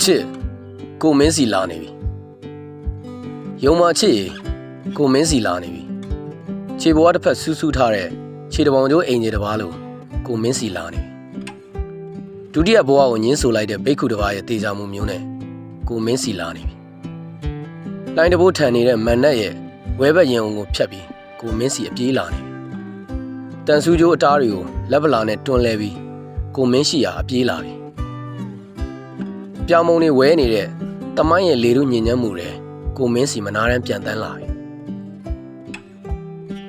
ချစ်ကိုမင်းစီလာနေပြီယုံမချစ်ကိုမင်းစီလာနေပြီခြေဘဝတစ်ဖက်ဆူးဆူးထားတဲ့ခြေတပေါင်ကျိုးအိမ်ကြီးတစ်ပါးလို့ကိုမင်းစီလာနေပြီဒုတိယဘဝကိုညှင်းဆိုလိုက်တဲ့ဘိက္ခုတစ်ပါးရဲ့တေချာမှုမျိုးနဲ့ကိုမင်းစီလာနေပြီလိုင်းတဘိုးထန်နေတဲ့မန်နက်ရဲ့ဝဲဘက်ရင်အောင်ကိုဖြတ်ပြီးကိုမင်းစီအပြေးလာနေပြီတန်ဆူကျိုးအတားတွေကိုလက်ပလာနဲ့တွန်းလဲပြီးကိုမင်းရှိရာအပြေးလာပြီပြောင်းမုံတွေဝဲနေတဲ့တမိုင်းရဲ့လေတို့ညင်ညမ်းမှုတွေကိုမင်းစီမနာရန်ပြန်တန်းလာပြီ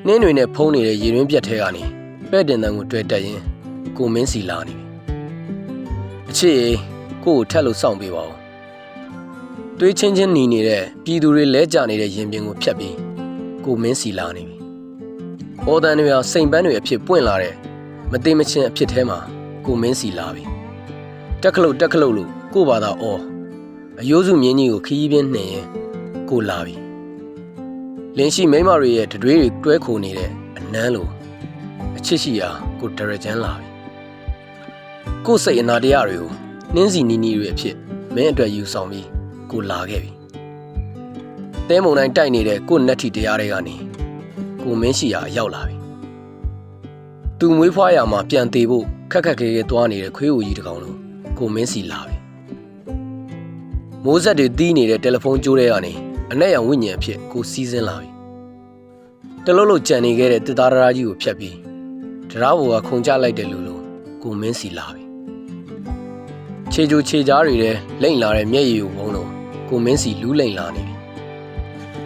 နင်းတွေနဲ့ဖုံးနေတဲ့ရေရင်းပြက်ထဲကနေပဲ့တင်တန်းကိုတွေ့တက်ရင်ကိုမင်းစီလာနေပြီအချစ်ကိုကိုထက်လို့စောင့်ပေးပါဦးတွေးချင်းချင်းหนีနေတဲ့ပြည်သူတွေလဲကျနေတဲ့ရင်ပြင်ကိုဖြတ်ပြီးကိုမင်းစီလာနေပြီအော်တန်တွေဟာစိန်ပန်းတွေအဖြစ်ပွင့်လာတဲ့မသိမချင်းအဖြစ်ထဲမှာကိုမင်းစီလာပြီတက်ခလုတ်လို့ကိုဘာသာအော်အယိုးစုမြင်းကြီးကိုခီးပြင်းနှင်ရင်ကိုလာပြီလင်းရှိမိမတွေရဲ့တတွေးတွေတွဲခိုနေတဲ့အနမ်းလိုအချစ်ရှိရာကိုဒရဂျန်လာပြီကိုစိတ်အနာတရားတွေကိုနှင်းစီနီနီတွေအဖြစ်မင်းအတွက်ယူဆောင်ပြီးကိုလာခဲ့ပြီတဲမုံတိုင်းတိုက်နေတဲ့ကိုနက်ထီတရားတွေကနေကိုမင်းရှိရာရောက်လာပြီသူမွေးဖွားရမှာပြန်သေးဖို့ခက်ခက်ခဲခဲသွားနေတဲ့ခွေးအိုကြီးတစ်ကောင်လို့ကိုမင်းစီလာပြီမိုးဆက်တွေတီးနေတဲ့တယ်လီဖုန်းကြိုးတွေကနေအနက်ရောင်ဝိညာဉ်အဖြစ်ကိုစီးစင်းလာပြီတလုံးလုံးကြံနေခဲ့တဲ့တစ်သားတရာကြီးကိုဖြတ်ပြီးတရားဘောကခုန်ချလိုက်တဲ့လူလိုကိုမင်းစီလာပြီခြေကြိုခြေကြားတွေထဲလိမ့်လာတဲ့မျက်ရည်ကိုဝုန်းလို့ကိုမင်းစီလူးလိမ့်လာနေပြီ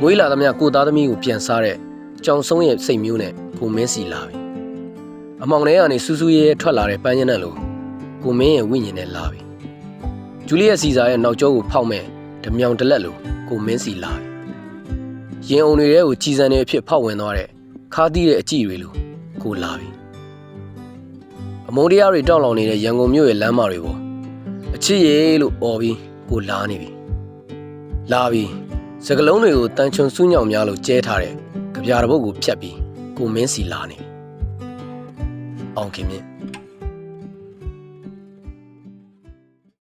မွေးလာသမျှကိုသားသမီးကိုပြန်စားတဲ့ကြောင်ဆုံးရဲ့စိတ်မျိုးနဲ့ကိုမင်းစီလာပြီအမောင်ထဲကနေစူးစူးရဲရဲထွက်လာတဲ့ပန်းညက်နဲ့လိုကိုမင်းရဲ့ဝိညာဉ်နဲ့လာပြီဂျူလီယက်စီဇာရဲ့နောက်ကျောကိုဖောက်မဲ့ဓမြောင်တလက်လိုကိုမင်းစီလာပြီရင်အုံတွေထဲကိုကြည်စံနေအဖြစ်ဖောက်ဝင်သွားတဲ့ခါးသီးတဲ့အကြည့်တွေလိုကိုလာပြီအမုန်းတရားတွေတောက်လောင်နေတဲ့ရန်ကုန်မြို့ရဲ့လမ်းမတွေပေါ်အချစ်ရည်လို့អော်ပြီးကိုလာနေပြီလာပြီစကလုံးတွေကိုတန်ချွန်စူးညောင်များလို့ကျဲထားတဲ့ကြပြားတစ်ပုတ်ကိုဖြတ်ပြီးကိုမင်းစီလာနေပြီအောင်ခင်မြင့်